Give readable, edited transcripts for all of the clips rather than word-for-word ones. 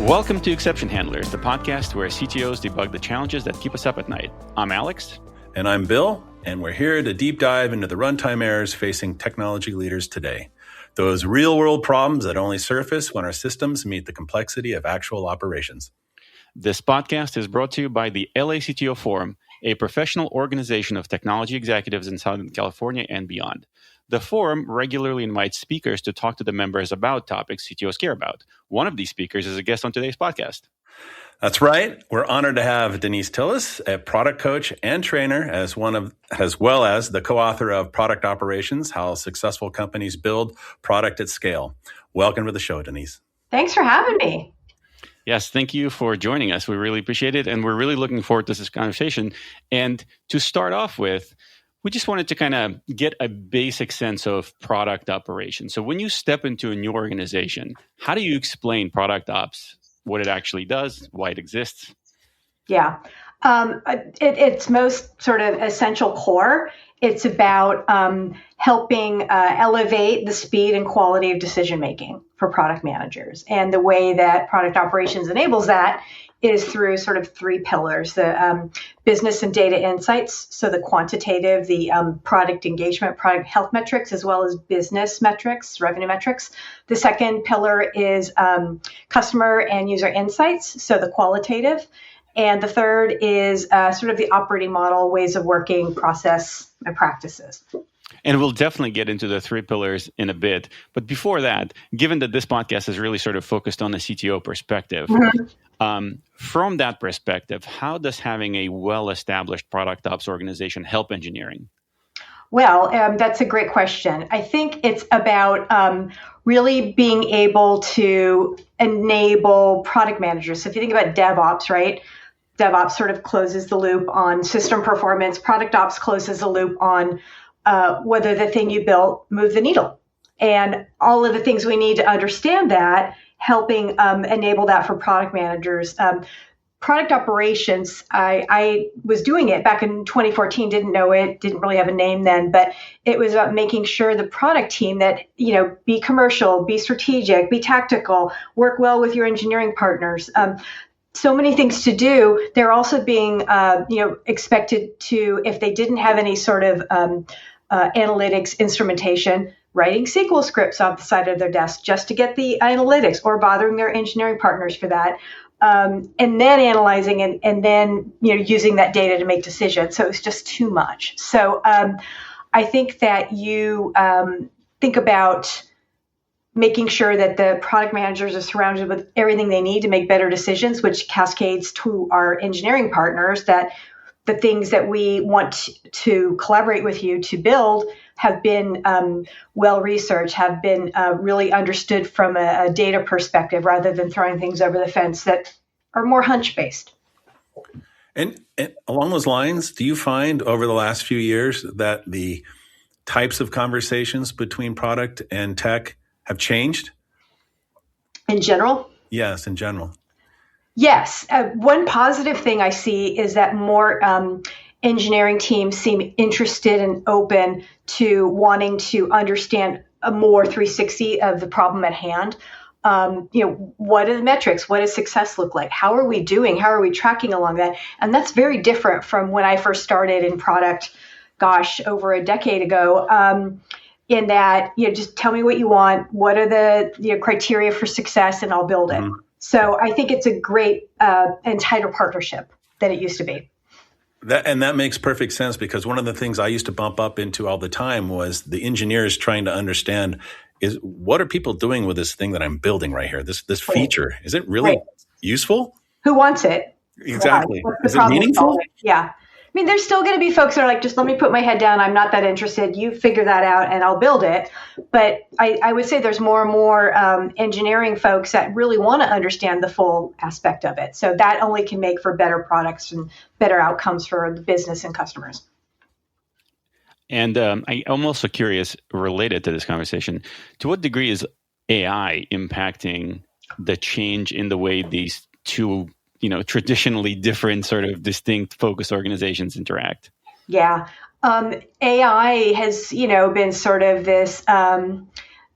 Welcome to Exception Handlers, the podcast where CTOs debug the challenges that keep us up at night. I'm Alex. And I'm Bill, and we're here to deep dive into the runtime errors facing technology leaders today. Those real-world problems that only surface when our systems meet the complexity of actual operations. This podcast is brought to you by the LA CTO Forum, a professional organization of technology executives in Southern California and beyond. The forum regularly invites speakers to talk to the members about topics CTOs care about. One of these speakers is a guest on today's podcast. That's right. We're honored to have Denise Tillis, a product coach and trainer, as well as the co-author of Product Operations: How Successful Companies Build Product at Scale. Welcome to the show, Denise. Thanks for having me. Yes, thank you for joining us. We really appreciate it, and we're really looking forward to this conversation. And to start off with, we just wanted to kind of get a basic sense of product operations. So when you step into a new organization, how do you explain product ops, what it actually does, why it exists? Yeah, its most sort of essential core. It's about helping elevate the speed and quality of decision making for product managers. And the way that product operations enables that is through sort of three pillars: the business and data insights, so the quantitative, the product engagement, product health metrics, as well as business metrics, revenue metrics. The second pillar is customer and user insights, so the qualitative. And the third is sort of the operating model, ways of working, process, and practices. And we'll definitely get into the three pillars in a bit. But before that, given that this podcast is really sort of focused on the CTO perspective, from that perspective, how does having a well-established product ops organization help engineering? Well, that's a great question. I think it's about really being able to enable product managers. So if you think about DevOps, right? DevOps sort of closes the loop on system performance. Product ops closes the loop on whether the thing you built moved the needle. And all of the things we need to understand that, helping enable that for product managers. Product operations, I was doing it back in 2014, didn't know it, didn't really have a name then, but it was about making sure the product team that, be commercial, be strategic, be tactical, work well with your engineering partners. So many things to do. They're also being, expected to, if they didn't have any sort of analytics instrumentation, writing SQL scripts off the side of their desk just to get the analytics, or bothering their engineering partners for that. And then analyzing and then using that data to make decisions. So it's just too much. So I think that you think about making sure that the product managers are surrounded with everything they need to make better decisions, which cascades to our engineering partners, that the things that we want to collaborate with you to build have been well-researched, have been really understood from a data perspective, rather than throwing things over the fence that are more hunch-based. And along those lines, do you find over the last few years that the types of conversations between product and tech have changed? In general? Yes, in general. Yes. One positive thing I see is that more engineering teams seem interested and open to wanting to understand a more 360 of the problem at hand. What are the metrics? What does success look like? How are we doing? How are we tracking along that? And that's very different from when I first started in product, over a decade ago. In that, just tell me what you want. What are the criteria for success, and I'll build it. Mm-hmm. So I think it's a great and tighter partnership than it used to be. That makes perfect sense, because one of the things I used to bump up into all the time was the engineers trying to understand is, what are people doing with this thing that I'm building right here? This feature, is it really useful? Who wants it? Exactly. Is it meaningful? Yeah. I mean, there's still going to be folks that are like, just let me put my head down. I'm not that interested. You figure that out and I'll build it. But I would say there's more and more engineering folks that really want to understand the full aspect of it. So that only can make for better products and better outcomes for the business and customers. And I'm also curious, related to this conversation, to what degree is AI impacting the change in the way these two traditionally different sort of distinct focus organizations interact? Yeah. AI has, been sort of this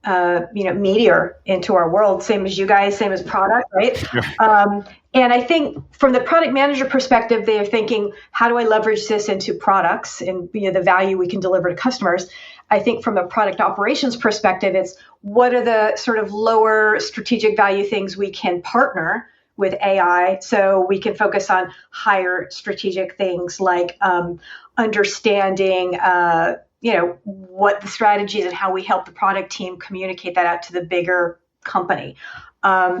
meteor into our world, same as you guys, same as product, right? Sure. And I think from the product manager perspective, they are thinking, how do I leverage this into products and the value we can deliver to customers? I think from a product operations perspective, it's what are the sort of lower strategic value things we can partner with AI so we can focus on higher strategic things like understanding what the strategies and how we help the product team communicate that out to the bigger company.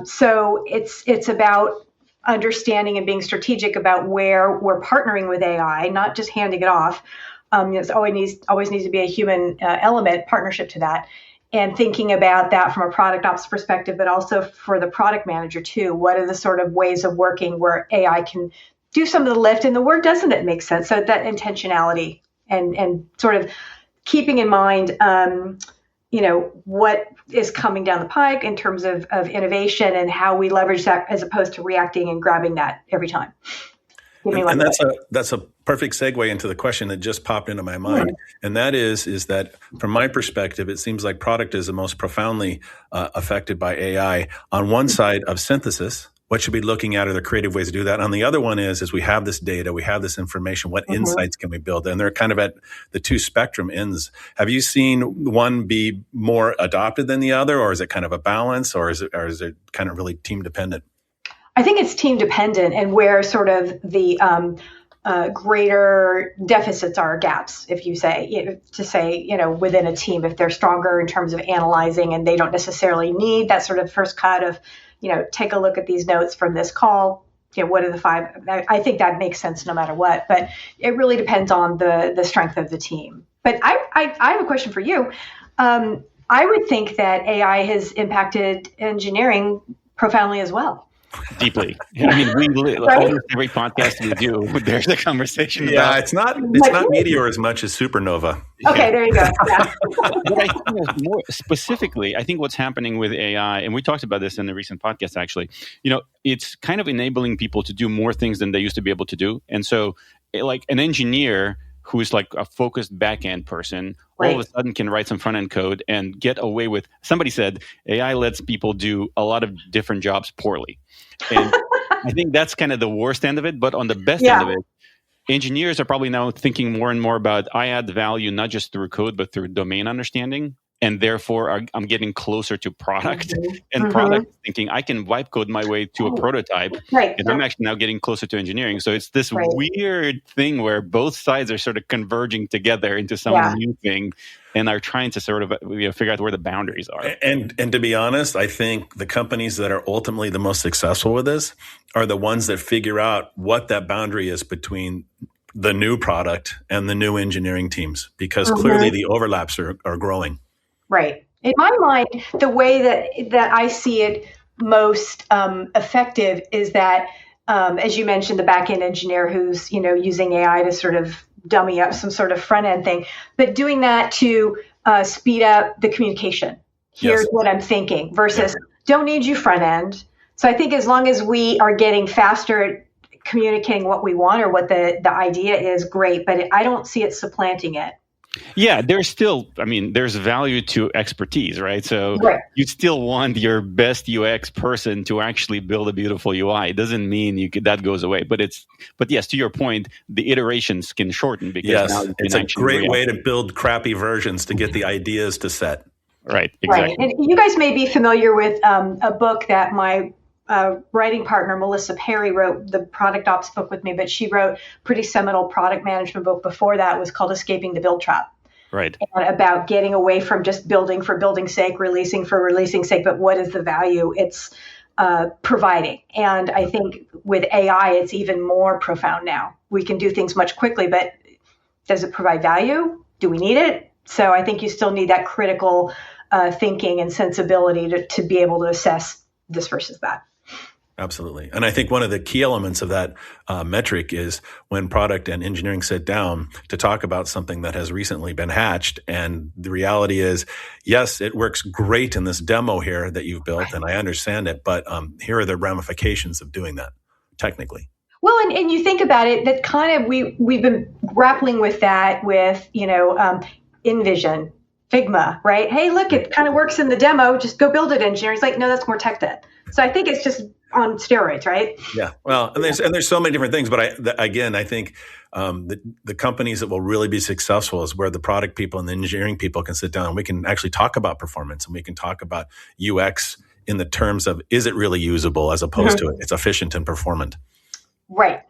So it's about understanding and being strategic about where we're partnering with AI, not just handing it off. It always needs to be a human element partnership to that, and thinking about that from a product ops perspective, but also for the product manager too. What are the sort of ways of working where AI can do some of the lift and the work doesn't make sense? So that intentionality and sort of keeping in mind, what is coming down the pike in terms of innovation and how we leverage that as opposed to reacting and grabbing that every time. And that's a perfect segue into the question that just popped into my mind. Mm-hmm. And that is that from my perspective, it seems like product is the most profoundly affected by AI. On one side of synthesis, what should we be looking at are the creative ways to do that. On the other one is we have this data, we have this information, what mm-hmm. insights can we build? And they're kind of at the two spectrum ends. Have you seen one be more adopted than the other, or is it kind of a balance, or is it kind of really team dependent? I think it's team dependent, and where sort of the greater deficits are, gaps, if you say, within a team, if they're stronger in terms of analyzing and they don't necessarily need that sort of first cut of, take a look at these notes from this call. What are the five? I think that makes sense no matter what, but it really depends on the strength of the team. But I have a question for you. I would think that AI has impacted engineering profoundly as well. Deeply. I mean, almost every podcast we do, there's a conversation about. Yeah, it's not meteor as much as supernova. Okay, there you go. Yeah. But I think more specifically, I think what's happening with AI, and we talked about this in the recent podcast, actually, it's kind of enabling people to do more things than they used to be able to do. And so, like an engineer who's like a focused back-end person, all of a sudden can write some front-end code and get away with, somebody said, AI lets people do a lot of different jobs poorly. And I think that's kind of the worst end of it. But on the best end of it, engineers are probably now thinking more and more about, I add value not just through code, but through domain understanding. And therefore, I'm getting closer to product. Mm-hmm. And product thinking, I can wipe code my way to a prototype. Right. And I'm actually now getting closer to engineering. So it's this weird thing where both sides are sort of converging together into some new thing and are trying to sort of figure out where the boundaries are. And to be honest, I think the companies that are ultimately the most successful with this are the ones that figure out what that boundary is between the new product and the new engineering teams, because clearly the overlaps are growing. Right. In my mind, the way that I see it most effective is that, as you mentioned, the back-end engineer who's, using AI to sort of dummy up some sort of front-end thing, but doing that to speed up the communication. Here's what I'm thinking versus don't need you front-end. So I think as long as we are getting faster at communicating what we want or what the idea is, great, but I don't see it supplanting it. Yeah, there's value to expertise, right? So you still want your best UX person to actually build a beautiful UI. It doesn't mean that goes away. But yes, to your point, the iterations can shorten because now you can it's a great way to build crappy versions to get the ideas to set. Right, exactly. Right. And you guys may be familiar with a book that my writing partner, Melissa Perry, wrote the product ops book with me, but she wrote a pretty seminal product management book before that. It was called Escaping the Build Trap. Right. And about getting away from just building for building's sake, releasing for releasing sake, but what is the value it's providing? And I think with AI, it's even more profound now. We can do things much quickly, but does it provide value? Do we need it? So I think you still need that critical thinking and sensibility to be able to assess this versus that. Absolutely. And I think one of the key elements of that metric is when product and engineering sit down to talk about something that has recently been hatched. And the reality is, yes, it works great in this demo here that you've built, and I understand it, but here are the ramifications of doing that technically. Well, and you think about it, that kind of we've been grappling with that with, InVision Figma, right? Hey, look, it kind of works in the demo. Just go build it, engineer. He's like, no, that's more tech debt. So I think it's just on steroids, right? Yeah. Well, and there's so many different things, but I think the companies that will really be successful is where the product people and the engineering people can sit down and we can actually talk about performance and we can talk about UX in the terms of, is it really usable as opposed to it's efficient and performant. Right.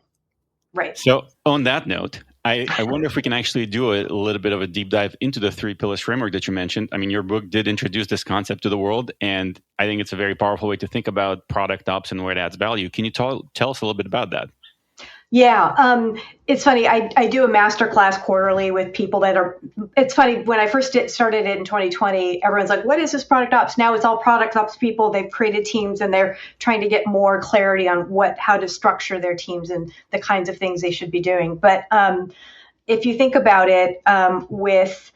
Right. So on that note, I wonder if we can actually do a little bit of a deep dive into the 3 pillars framework that you mentioned. I mean, your book did introduce this concept to the world, and I think it's a very powerful way to think about product ops and where it adds value. Can you tell us a little bit about that? Yeah, it's funny. I do a masterclass quarterly with people that are. It's funny, when I first started it in 2020, everyone's like, "What is this product ops?" Now it's all product ops people. They've created teams and they're trying to get more clarity on how to structure their teams and the kinds of things they should be doing. But if you think about it, with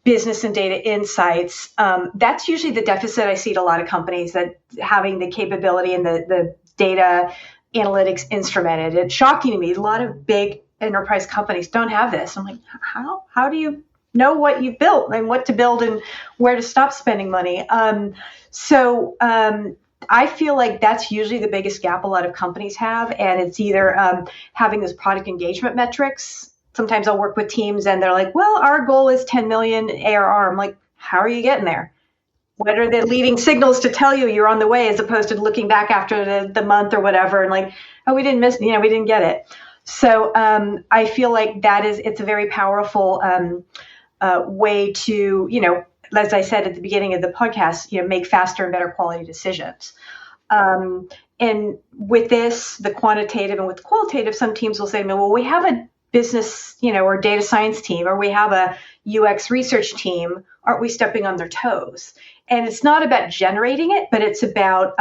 business and data insights, that's usually the deficit I see at a lot of companies, that having the capability and the data analytics instrumented. It's shocking to me. A lot of big enterprise companies don't have this. I'm like, how do you know what you've built and what to build and where to stop spending money? So I feel like that's usually the biggest gap a lot of companies have. And it's either having those product engagement metrics. Sometimes I'll work with teams and they're like, well, our goal is 10 million ARR. I'm like, how are you getting there? What are the leading signals to tell you you're on the way, as opposed to looking back after the month or whatever and like, oh, we didn't miss, we didn't get it. So I feel like it's a very powerful way to, as I said at the beginning of the podcast, make faster and better quality decisions. And with this, the quantitative and with the qualitative, some teams will say, well, we have a business, or data science team, or we have a UX research team. Aren't we stepping on their toes? And it's not about generating it, but it's about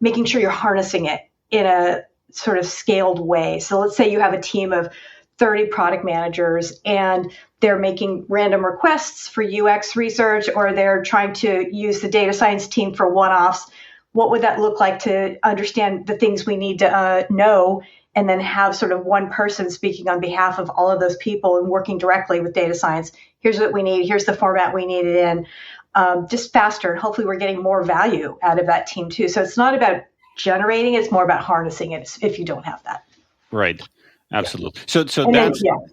making sure you're harnessing it in a sort of scaled way. So let's say you have a team of 30 product managers and they're making random requests for UX research, or they're trying to use the data science team for one-offs. What would that look like to understand the things we need to know, and then have sort of one person speaking on behalf of all of those people and working directly with data science? Here's what we need. Here's the format we need it in. Just faster, and hopefully we're getting more value out of that team too. So it's not about generating, it's more about harnessing it if you don't have that. Right. Absolutely. Yeah. So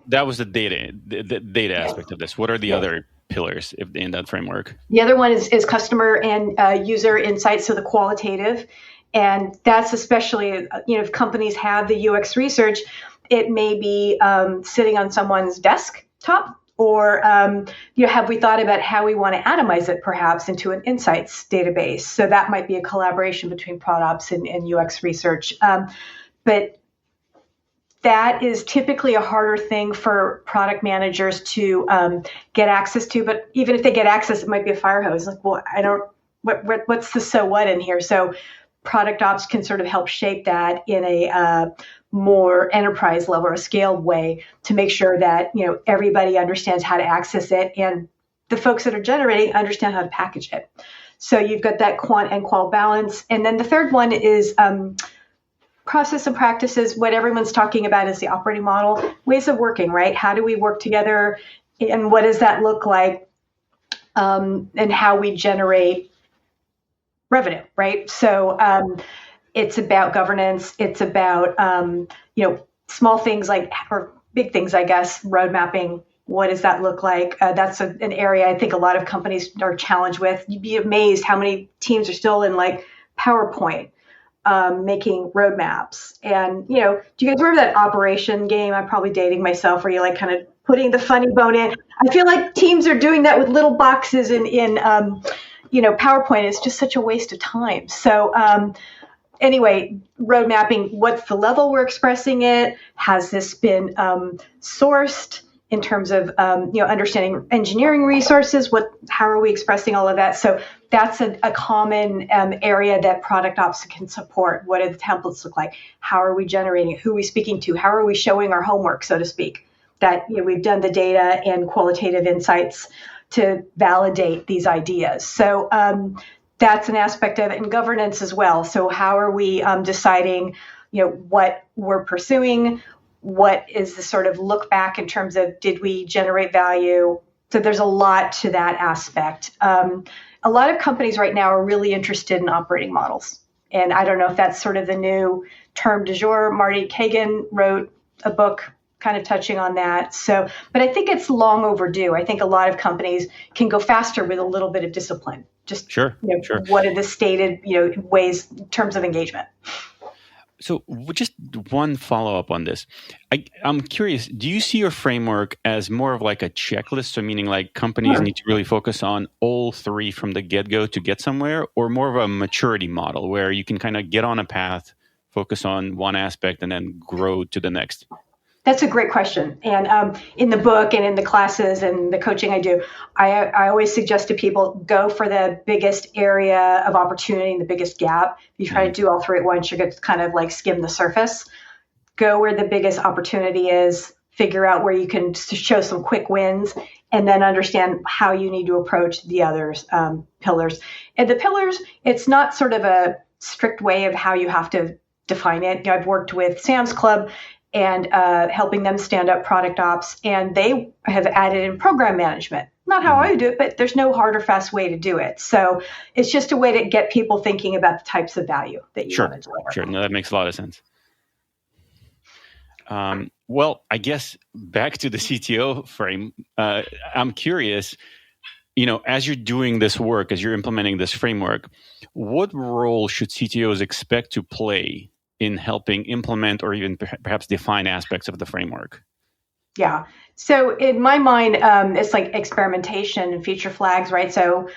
that was the data aspect of this. What are the other pillars in that framework? The other one is customer and user insights, so the qualitative. And that's especially, if companies have the UX research, it may be sitting on someone's desktop. Or, have we thought about how we want to atomize it perhaps into an insights database? So that might be a collaboration between product ops and UX research. But that is typically a harder thing for product managers to get access to. But even if they get access, it might be a fire hose. Like, well, what's the so what in here? So product ops can sort of help shape that in a more enterprise level or scaled way to make sure that everybody understands how to access it, and the folks that are generating understand how to package it. So you've got that quant and qual balance. And then the third one is process and practices. What everyone's talking about is the operating model, ways of working, right? How do we work together, and what does that look like, and how we generate revenue, right? So it's about governance. It's about, small things or big things, I guess, road mapping. What does that look like? That's an area I think a lot of companies are challenged with. You'd be amazed how many teams are still in PowerPoint making roadmaps. And, do you guys remember that operation game? I'm probably dating myself, where you kind of putting the funny bone in. I feel like teams are doing that with little boxes in PowerPoint. Is just such a waste of time. So anyway, road mapping, what's the level we're expressing it? Has this been sourced in terms of understanding engineering resources? How are we expressing all of that? So that's a common area that product ops can support. What do the templates look like? How are we generating it? Who are we speaking to? How are we showing our homework, so to speak? That we've done the data and qualitative insights to validate these ideas. So that's an aspect of it, and governance as well. So how are we deciding, what we're pursuing? What is the sort of look back in terms of, did we generate value? So there's a lot to that aspect. A lot of companies right now are really interested in operating models. And I don't know if that's sort of the new term du jour. Marty Kagan wrote a book kind of touching on that. So, but I think it's long overdue. I think a lot of companies can go faster with a little bit of discipline. Just Sure. What are the stated ways in terms of engagement? So just one follow-up on this. I'm curious, do you see your framework as more of like a checklist? So meaning like companies need to really focus on all three from the get-go to get somewhere, or more of a maturity model where you can kind of get on a path, focus on one aspect, and then grow to the next? That's a great question. And in the book and in the classes and the coaching I do, I always suggest to people, go for the biggest area of opportunity and the biggest gap. If you try to do all three at once, you're going to kind of like skim the surface. Go where the biggest opportunity is, figure out where you can show some quick wins, and then understand how you need to approach the others pillars. And the pillars, it's not sort of a strict way of how you have to define it. I've worked with Sam's Club and helping them stand up product ops. And they have added in program management. Not how I do it, but there's no hard or fast way to do it. So it's just a way to get people thinking about the types of value that you want to deliver. Sure. No, that makes a lot of sense. Well, I guess back to the CTO frame, I'm curious, as you're doing this work, as you're implementing this framework, what role should CTOs expect to play in helping implement or even perhaps define aspects of the framework? Yeah. So in my mind, it's like experimentation and feature flags, right? So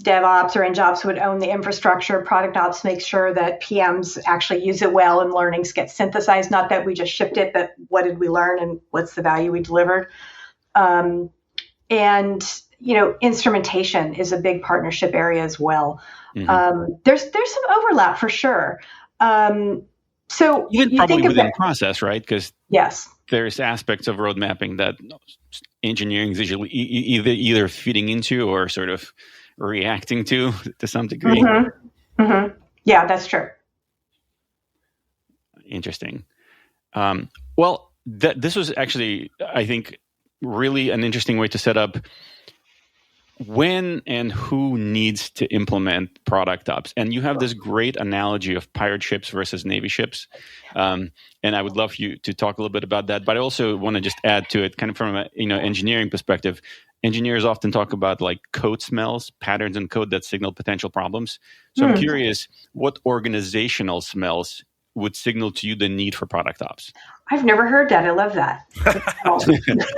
DevOps or NGOps would own the infrastructure. Product ops makes sure that PMs actually use it well and learnings get synthesized. Not that we just shipped it, but what did we learn and what's the value we delivered? And instrumentation is a big partnership area as well. There's some overlap for sure. So even probably within process, right? Because yes, there's aspects of road mapping that engineering is usually either feeding into or sort of reacting to some degree. Yeah, that's true. Interesting. Well, this was actually, I think, really an interesting way to set up when and who needs to implement product ops. And you have this great analogy of pirate ships versus Navy ships. And I would love you to talk a little bit about that. But I also want to just add to it, kind of from an engineering perspective. Engineers often talk about like code smells, patterns in code that signal potential problems. So I'm curious, what organizational smells would signal to you the need for product ops? I've never heard that. I love that.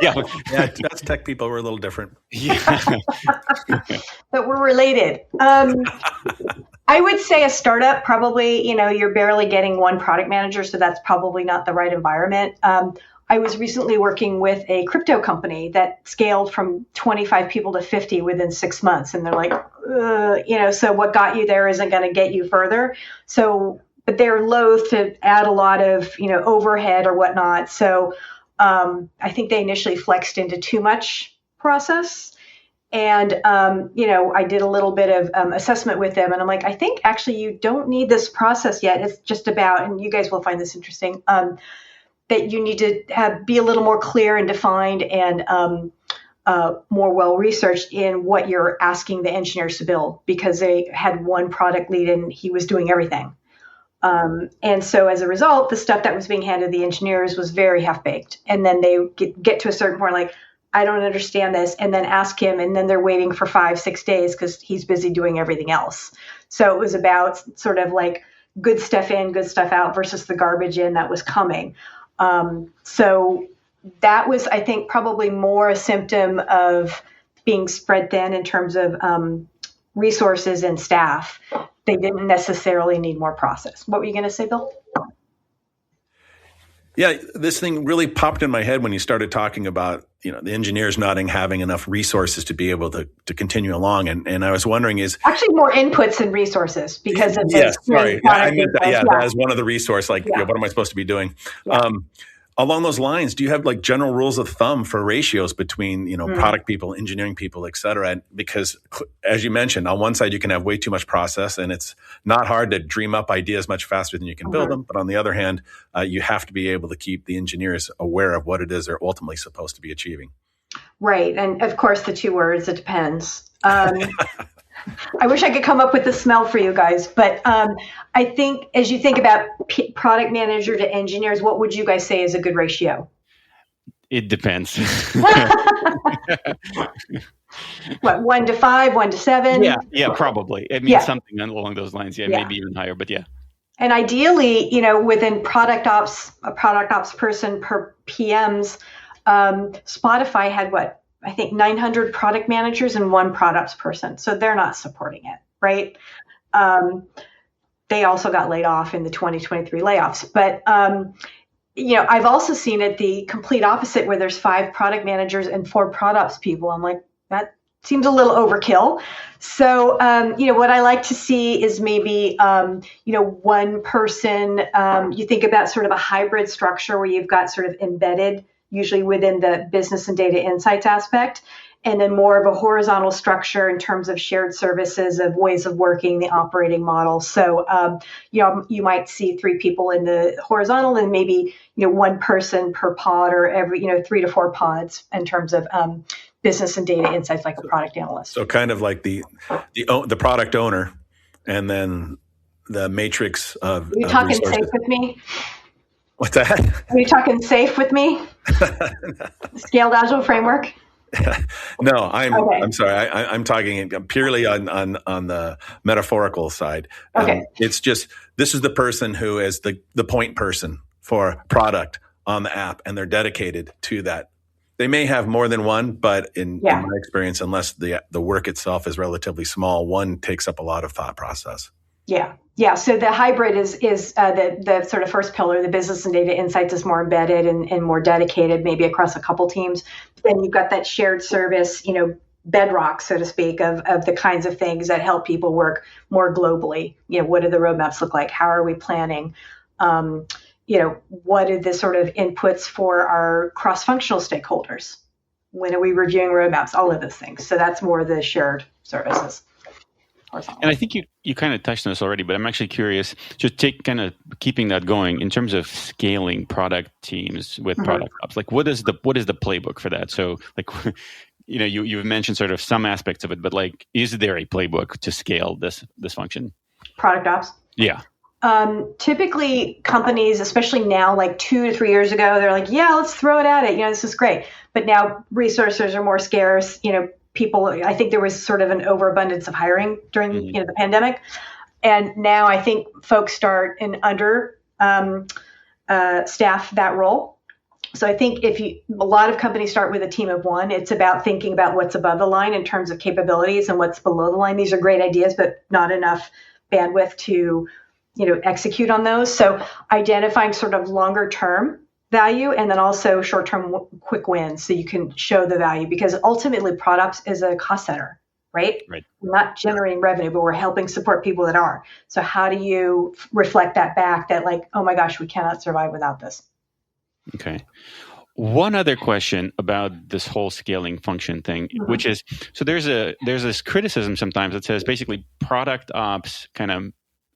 Yeah, that's tech people. We're a little different. Yeah. But we're related. I would say a startup, probably, you're barely getting one product manager, so that's probably not the right environment. I was recently working with a crypto company that scaled from 25 people to 50 within 6 months. And they're like, so what got you there isn't going to get you further. But they're loath to add a lot of, overhead or whatnot. So I think they initially flexed into too much process. And, I did a little bit of assessment with them. And I'm like, I think actually you don't need this process yet. It's just about, and you guys will find this interesting, that you need to be a little more clear and defined and more well-researched in what you're asking the engineers to build, because they had one product lead and he was doing everything. And so as a result, the stuff that was being handed to the engineers was very half-baked. And then they get to a certain point, like, I don't understand this, and then ask him, and then they're waiting for 5-6 days because he's busy doing everything else. So it was about sort of like good stuff in, good stuff out versus the garbage in that was coming. So that was, I think, probably more a symptom of being spread thin in terms of resources and staff. They didn't necessarily need more process. What were you going to say, Bill? Yeah, this thing really popped in my head when you started talking about, the engineers not having enough resources to be able to continue along. And I was wondering is... Actually more inputs than resources because of yes, sorry. I meant that, that is one of the resources, what am I supposed to be doing? Yeah. Along those lines, do you have like general rules of thumb for ratios between, product people, engineering people, et cetera? And because as you mentioned, on one side, you can have way too much process and it's not hard to dream up ideas much faster than you can build them. But on the other hand, you have to be able to keep the engineers aware of what it is they're ultimately supposed to be achieving. Right. And of course, the two words, it depends. I wish I could come up with the smell for you guys, but I think as you think about product manager to engineers, what would you guys say is a good ratio? It depends. What, 1 to 5, 1 to 7? Yeah, probably. It means Yeah. something along those lines. Yeah, Yeah. maybe even higher, but yeah. And ideally, within product ops, a product ops person per PMs, Spotify had what? I think 900 product managers and one product person. So they're not supporting it, right? They also got laid off in the 2023 layoffs. But, I've also seen it the complete opposite where there's 5 product managers and 4 products people. I'm like, that seems a little overkill. So, what I like to see is maybe, one person, you think about sort of a hybrid structure where you've got sort of embedded usually within the business and data insights aspect, and then more of a horizontal structure in terms of shared services, of ways of working, the operating model. So, you might see 3 people in the horizontal and maybe, one person per pod or every, 3 to 4 pods in terms of business and data insights, like a product analyst. So kind of like the product owner, and then the matrix of. Are you talking resources. safe with me? What's that? Are you talking safe with me? Scaled Agile framework? No, I'm Okay. I'm sorry. I'm talking purely on the metaphorical side. Okay. It's just, this is the person who is the point person for product on the app, and they're dedicated to that. They may have more than one, but in my experience, unless the work itself is relatively small, one takes up a lot of thought process. Yeah. So the hybrid is the sort of first pillar. The business and data insights is more embedded and more dedicated, maybe across a couple teams. Then you've got that shared service, bedrock, so to speak, of the kinds of things that help people work more globally. What do the roadmaps look like? How are we planning? What are the sort of inputs for our cross-functional stakeholders? When are we reviewing roadmaps? All of those things. So that's more the shared services. And I think you kind of touched on this already, but I'm actually curious, just kind of keeping that going in terms of scaling product teams with product ops. Like, what is the playbook for that? So, like, you've mentioned sort of some aspects of it, but like, is there a playbook to scale this function? Product ops? Yeah. Typically, companies, especially now, like 2 to 3 years ago, they're like, yeah, let's throw it at it. This is great. But now resources are more scarce. People, I think there was sort of an overabundance of hiring during the pandemic, and now I think folks start and under staff that role. So I think a lot of companies start with a team of 1. It's about thinking about what's above the line in terms of capabilities and what's below the line. These are great ideas, but not enough bandwidth to execute on those. So identifying sort of longer term value, and then also short-term quick wins so you can show the value, because ultimately products is a cost center, right? We're not generating revenue, but we're helping support people that are. So how do you reflect that back that, like, oh my gosh, we cannot survive without this? Okay. One other question about this whole scaling function thing, which is, so there's this criticism sometimes that says basically product ops kind of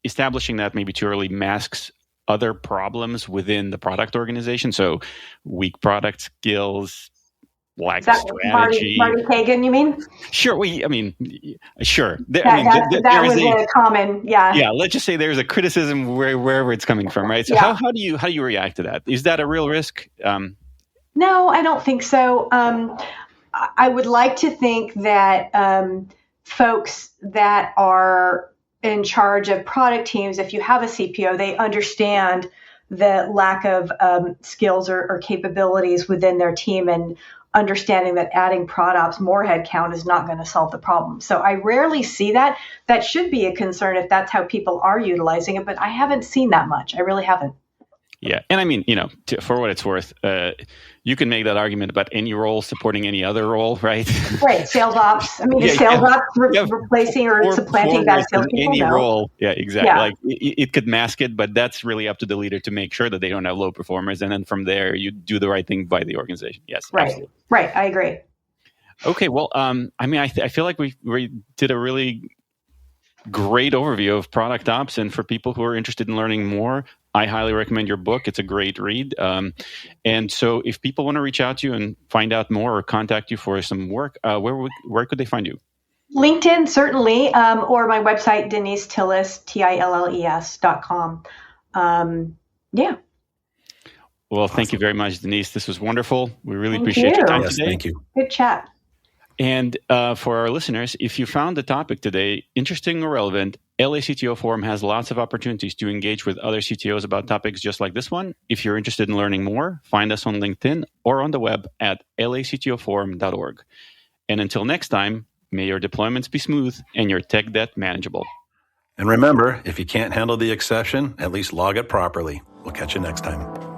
establishing that maybe too early masks other problems within the product organization. So weak product skills, lack of strategy. Marty Kagan, you mean? Sure. Sure. That was a common, Yeah. Let's just say there's a criticism wherever it's coming from, right? So how do you react to that? Is that a real risk? No, I don't think so. I would like to think that folks that are in charge of product teams, if you have a CPO, they understand the lack of skills or capabilities within their team, and understanding that adding prod ops, more headcount, is not going to solve the problem. So I rarely see that. That should be a concern if that's how people are utilizing it, but I haven't seen that much. I really haven't. Yeah. And I mean, for what it's worth, you can make that argument about any role supporting any other role, right? Right. Sales ops. I mean, is sales ops replacing or supplanting bad salespeople? Any role. Yeah, exactly. Yeah. Like it could mask it, but that's really up to the leader to make sure that they don't have low performers. And then from there, you do the right thing by the organization. Yes. Right. Absolutely. Right. I agree. Okay. Well, I feel like we did a really great overview of product ops, and for people who are interested in learning more, I highly recommend your book. It's a great read. And so if people want to reach out to you and find out more or contact you for some work, where could they find you? LinkedIn, certainly, or my website, Denise Tillis, TILLES.com. Yeah. Well, thank you very much, Denise. This was wonderful. We really Thank appreciate your you. time Yes, today. thank you. Good chat. And for our listeners, if you found the topic today interesting or relevant, LA CTO Forum has lots of opportunities to engage with other CTOs about topics just like this one. If you're interested in learning more, find us on LinkedIn or on the web at lactoforum.org. And until next time, may your deployments be smooth and your tech debt manageable. And remember, if you can't handle the exception, at least log it properly. We'll catch you next time.